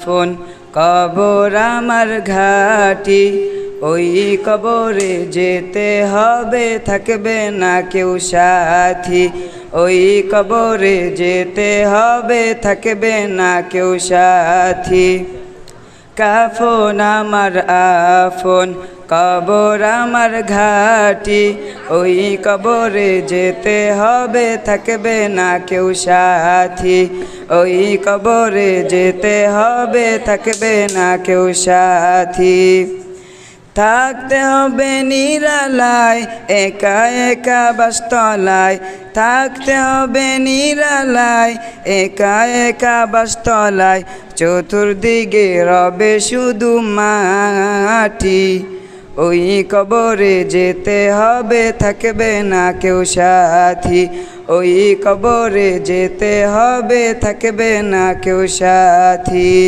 Phone কবর আমার ঘাটি, ওই কবরে যেতে হবে, থাকবে না কেউ সাথী। ওই কবরে যেতে হবে, থাকবে না কেউ সাথী। কাফন আমার আফন, কবর আমার ঘাটি, ওই কবরে যেতে হবে, থাকবে না কেউ সাথী। ওই কবরে যেতে হবে, থাকবে না কেউ সাথী। থাকতে হবে নিরালায়, একা একা বাসতলায়। থাকতে হবে নিরালায়, একা একা বাসতলায়। চতুর্দিকে রবে শুধু মাটি, ওই কবরে যেতে হবে, থাকবে না কেউ সাথী। ওই কবরে যেতে হবে, থাকবে না কেউ সাথী।